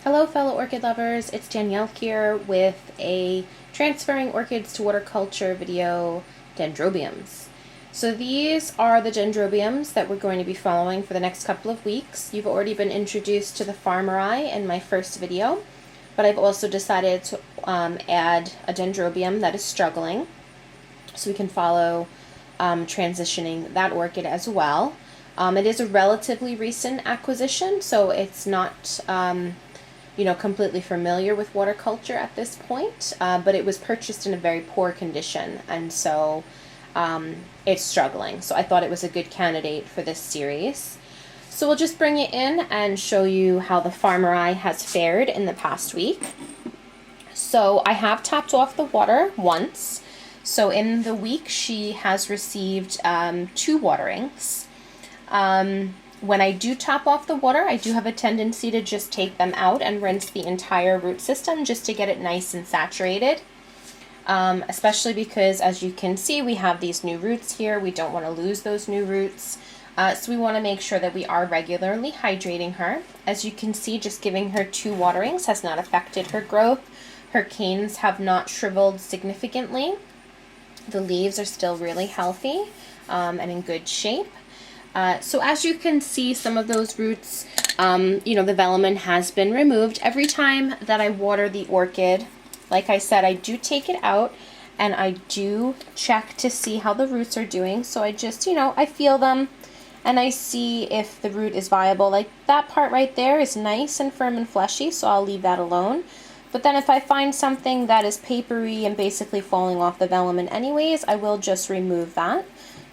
Hello fellow orchid lovers, it's Danielle here with a transferring orchids to waterculture video, Dendrobiums. So these are the Dendrobiums that we're going to be following for the next couple of weeks. You've already been introduced to the farmerii in my first video, but I've also decided to add a Dendrobium that is struggling, so we can follow transitioning that orchid as well. It is a relatively recent acquisition, so it's not completely familiar with waterculture at this point, but it was purchased in a very poor condition, and so it's struggling. So I thought it was a good candidate for this series. So we'll just bring it in and show you how the farmerii has fared in the past week. So I have topped off the water once. So in the week she has received 2 waterings. When I do top off the water, I do have a tendency to just take them out and rinse the entire root system just to get it nice and saturated. Especially because, as you can see, we have these new roots here. We don't want to lose those new roots. So we want to make sure that we are regularly hydrating her. As you can see, just giving her 2 waterings has not affected her growth. Her canes have not shriveled significantly. The leaves are still really healthy and in good shape. So as you can see, some of those roots, the velamen has been removed. Every time that I water the orchid, like I said, I do take it out and I do check to see how the roots are doing. So I just, I feel them and I see if the root is viable. Like that part right there is nice and firm and fleshy, so I'll leave that alone. But then if I find something that is papery and basically falling off the velamen anyways, I will just remove that.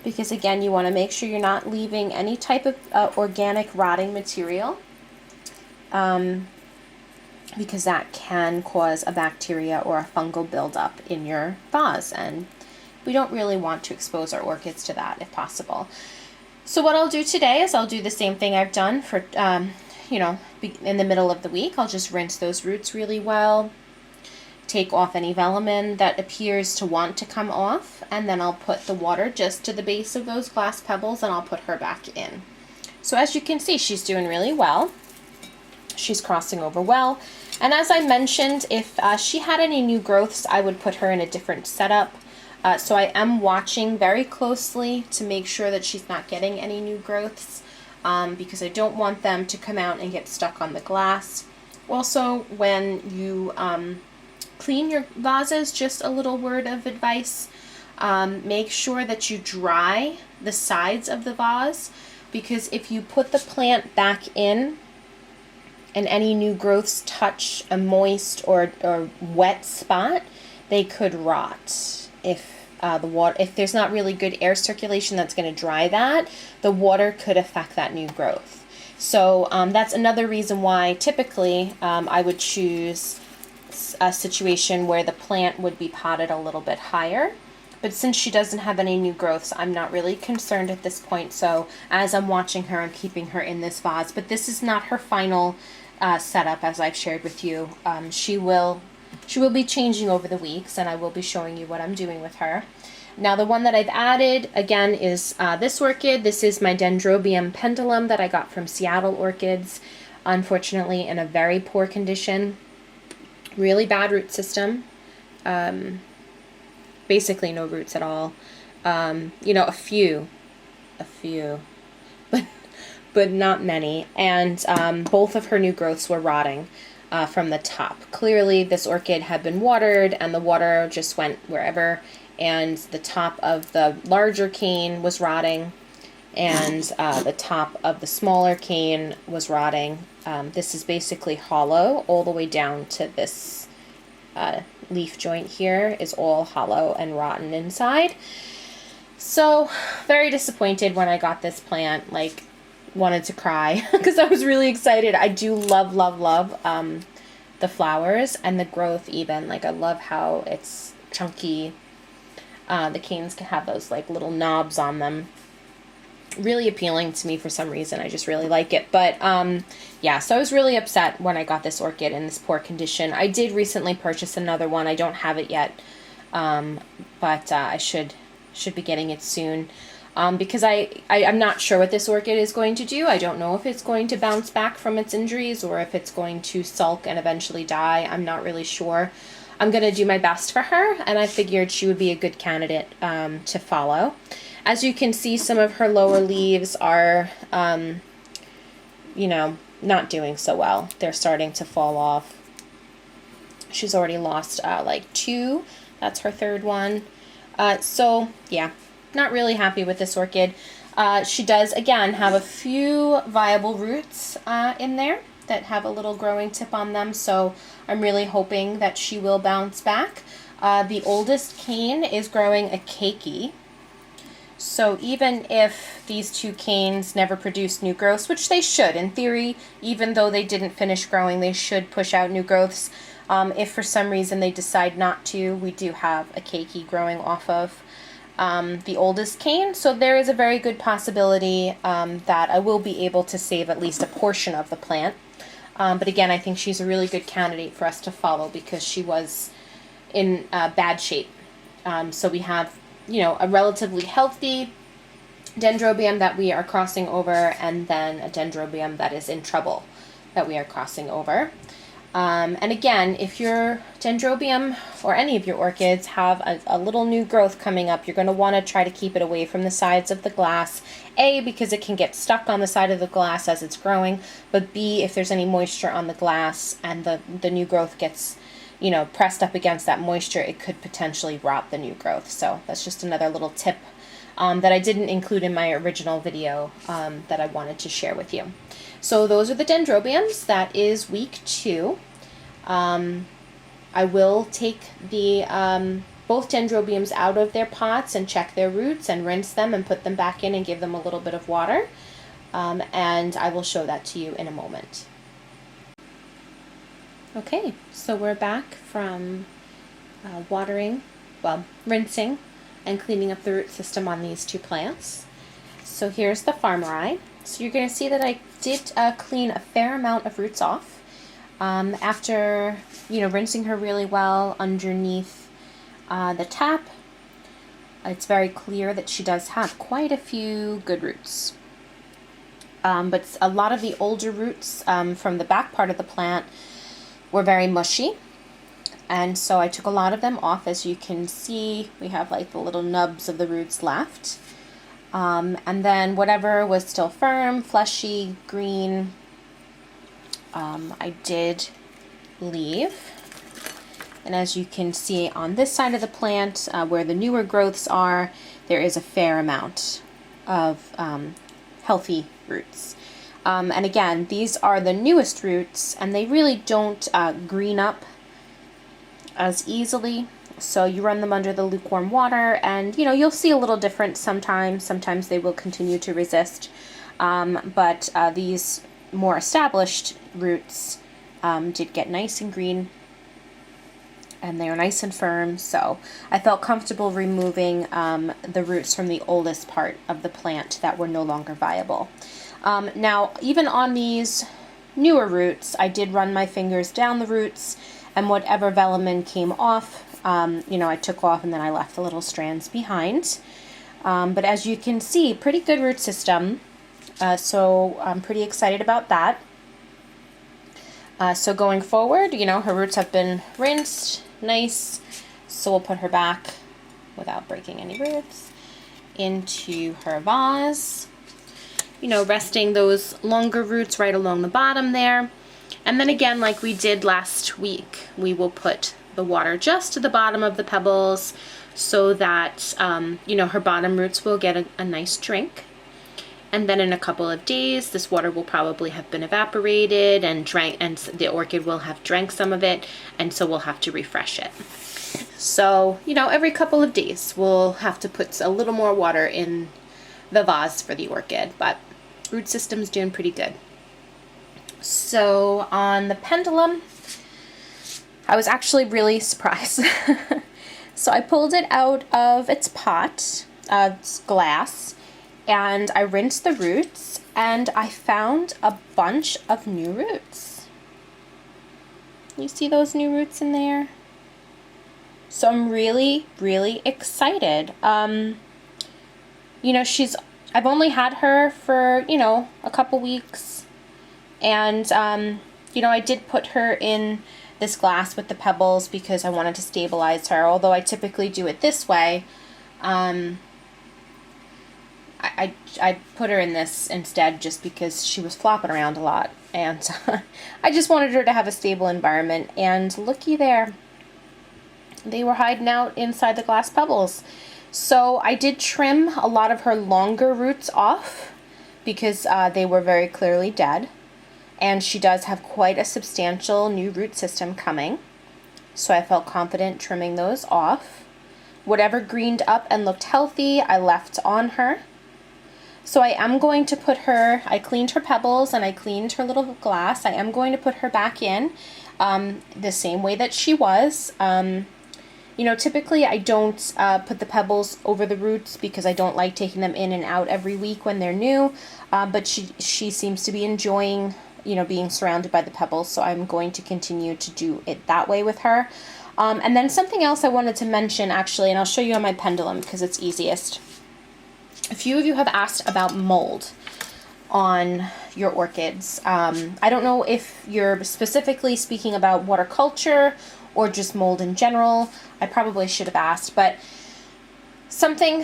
Because again, you want to make sure you're not leaving any type of organic rotting material, because that can cause a bacteria or a fungal buildup in your vase, and we don't really want to expose our orchids to that if possible. So what I'll do today is I'll do the same thing I've done for, in the middle of the week. I'll just rinse those roots really well, take off any velamen that appears to want to come off, and then I'll put the water just to the base of those glass pebbles and I'll put her back in. So as you can see, she's doing really well. She's crossing over well. And as I mentioned, if she had any new growths, I would put her in a different setup. So I am watching very closely to make sure that she's not getting any new growths, because I don't want them to come out and get stuck on the glass. Also, when you clean your vases, just a little word of advice, make sure that you dry the sides of the vase, because if you put the plant back in and any new growths touch a moist or wet spot, they could rot. If there's not really good air circulation that's going to dry that, the water could affect that new growth. So that's another reason why typically I would choose a situation where the plant would be potted a little bit higher. But since she doesn't have any new growths, I'm not really concerned at this point. So as I'm watching her, I'm keeping her in this vase. But this is not her final setup, as I've shared with you. She will be changing over the weeks, and I will be showing you what I'm doing with her. Now the one that I've added, again, is this orchid. This is my Dendrobium pendulum that I got from Seattle Orchids. Unfortunately, in a very poor condition. Really bad root system, basically no roots at all. A few, but not many. And both of her new growths were rotting from the top. Clearly, this orchid had been watered, and the water just went wherever. And the top of the larger cane was rotting, and the top of the smaller cane was rotting. This is basically hollow all the way down to this leaf joint here is all hollow and rotten inside. So very disappointed when I got this plant, like wanted to cry because I was really excited. I do love the flowers and the growth even. Like I love how it's chunky. The canes can have those like little knobs on them. Really appealing to me for some reason. I just really like it. But yeah, so I was really upset when I got this orchid in this poor condition. I did recently purchase another one. I don't have it yet, but I should be getting it soon. because I'm not sure what this orchid is going to do. I don't know if it's going to bounce back from its injuries or if it's going to sulk and eventually die. I'm not really sure. I'm going to do my best for her, and I figured she would be a good candidate to follow. As you can see, some of her lower leaves are, you know, not doing so well. They're starting to fall off. She's already lost like 2. That's her 3rd one. So yeah, not really happy with this orchid. She does, again, have a few viable roots in there that have a little growing tip on them, so I'm really hoping that she will bounce back. The oldest cane is growing a keiki. So even if these 2 canes never produce new growths, which they should, in theory, even though they didn't finish growing, they should push out new growths. If for some reason they decide not to, we do have a keiki growing off of the oldest cane. So there is a very good possibility that I will be able to save at least a portion of the plant. But again, I think she's a really good candidate for us to follow because she was in bad shape. So we have, you know, a relatively healthy Dendrobium that we are crossing over, and then a Dendrobium that is in trouble that we are crossing over. And again, if your Dendrobium or any of your orchids have a little new growth coming up, you're going to want to try to keep it away from the sides of the glass. A, because it can get stuck on the side of the glass as it's growing, but B, if there's any moisture on the glass and the new growth gets, you know, pressed up against that moisture, it could potentially rot the new growth. So that's just another little tip that I didn't include in my original video that I wanted to share with you. So those are the Dendrobiums. That is week 2. I will take the both Dendrobiums out of their pots and check their roots and rinse them and put them back in and give them a little bit of water. And I will show that to you in a moment. Okay, so we're back from rinsing and cleaning up the root system on these 2 plants. So here's the farmerii. So you're going to see that I did clean a fair amount of roots off. After, you know, rinsing her really well underneath the tap, it's very clear that she does have quite a few good roots. But a lot of the older roots from the back part of the plant were very mushy. And so I took a lot of them off. As you can see, we have like the little nubs of the roots left. And then whatever was still firm, fleshy, green, I did leave. And as you can see on this side of the plant, where the newer growths are, there is a fair amount of healthy roots. And again, these are the newest roots, and they really don't green up as easily. So you run them under the lukewarm water, and you know, you'll see a little difference sometimes. Sometimes they will continue to resist. But these more established roots did get nice and green, and they are nice and firm. So I felt comfortable removing the roots from the oldest part of the plant that were no longer viable. Now, even on these newer roots, I did run my fingers down the roots, and whatever velamen came off, you know, I took off, and then I left the little strands behind. But as you can see, pretty good root system. So I'm pretty excited about that. So going forward, you know, her roots have been rinsed, nice. So we'll put her back without breaking any roots into her vase. You know, resting those longer roots right along the bottom there. And then again, like we did last week, we will put the water just to the bottom of the pebbles so that, you know, her bottom roots will get a nice drink. And then in a couple of days, this water will probably have been evaporated and drank, and the orchid will have drank some of it, and so we'll have to refresh it. So, you know, every couple of days, we'll have to put a little more water in the vase for the orchid, but root system's doing pretty good. So on the pendulum, I was actually really surprised. So I pulled it out of its pot, it's glass, and I rinsed the roots, and I found a bunch of new roots. You see those new roots in there? So I'm really, really excited. you know, I've only had her for, you know, a couple weeks. And, you know, I did put her in this glass with the pebbles because I wanted to stabilize her. Although I typically do it this way, I put her in this instead just because she was flopping around a lot. And I just wanted her to have a stable environment. And looky there. They were hiding out inside the glass pebbles. So I did trim a lot of her longer roots off because they were very clearly dead. And she does have quite a substantial new root system coming. So I felt confident trimming those off. Whatever greened up and looked healthy, I left on her. So I am going to put her, I cleaned her pebbles and I cleaned her little glass. I am going to put her back in the same way that she was. You know, typically I don't put the pebbles over the roots because I don't like taking them in and out every week when they're new. But she seems to be enjoying, you know, being surrounded by the pebbles. So I'm going to continue to do it that way with her. And then something else I wanted to mention actually, and I'll show you on my pendulum because it's easiest. A few of you have asked about mold on your orchids. I don't know if you're specifically speaking about water culture or just mold in general. I probably should have asked, but something,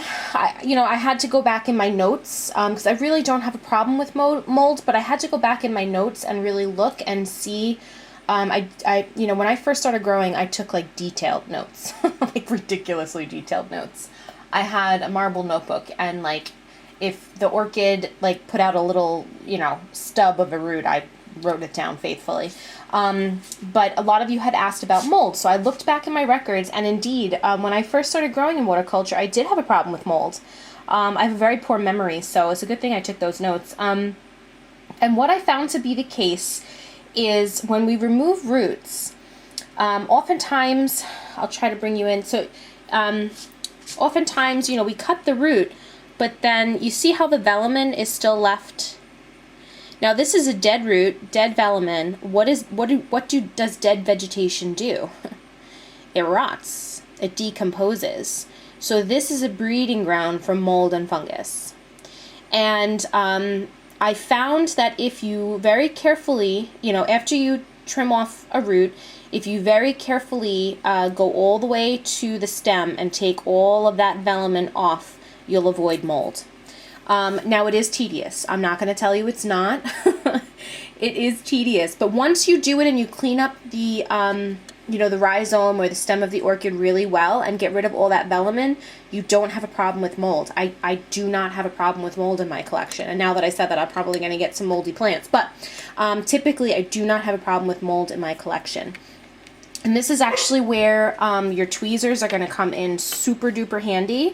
you know, I had to go back in my notes because I really don't have a problem with mold, but I had to go back in my notes and really look and see. You know, when I first started growing, I took like detailed notes, like ridiculously detailed notes. I had a marble notebook, and like if the orchid like put out a little, you know, stub of a root, I wrote it down faithfully. But a lot of you had asked about mold, so I looked back in my records, and indeed, when I first started growing in water culture, I did have a problem with mold. I have a very poor memory, so it's a good thing I took those notes. And what I found to be the case is when we remove roots, oftentimes, I'll try to bring you in, so oftentimes, you know, we cut the root, but then you see how the velamen is still left. Now this is a dead root, dead velamen. What does dead vegetation do? It rots. It decomposes. So this is a breeding ground for mold and fungus. And I found that if you very carefully, you know, after you trim off a root, if you very carefully go all the way to the stem and take all of that velamen off, you'll avoid mold. Now it is tedious. I'm not going to tell you it's not. It is tedious, but once you do it and you clean up the, you know, the rhizome or the stem of the orchid really well and get rid of all that velamen, you don't have a problem with mold. I do not have a problem with mold in my collection. And now that I said that, I'm probably going to get some moldy plants. But typically, I do not have a problem with mold in my collection. And this is actually where your tweezers are going to come in super duper handy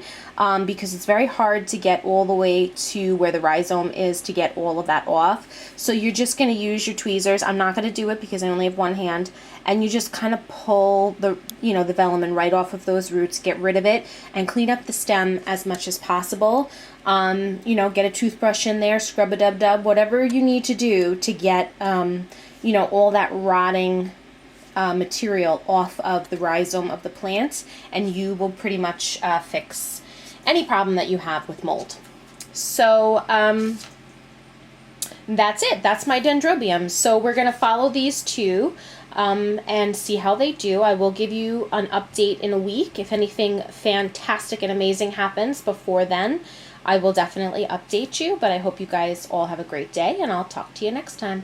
because it's very hard to get all the way to where the rhizome is to get all of that off. So you're just going to use your tweezers. I'm not going to do it because I only have one hand. And you just kind of pull the, you know, the velamen right off of those roots, get rid of it, and clean up the stem as much as possible. You know, get a toothbrush in there, scrub a dub-dub, whatever you need to do to get, you know, all that rotting material off of the rhizome of the plant, and you will pretty much fix any problem that you have with mold. So that's it. That's my Dendrobium. So we're going to follow these two and see how they do. I will give you an update in a week. If anything fantastic and amazing happens before then, I will definitely update you, but I hope you guys all have a great day, and I'll talk to you next time.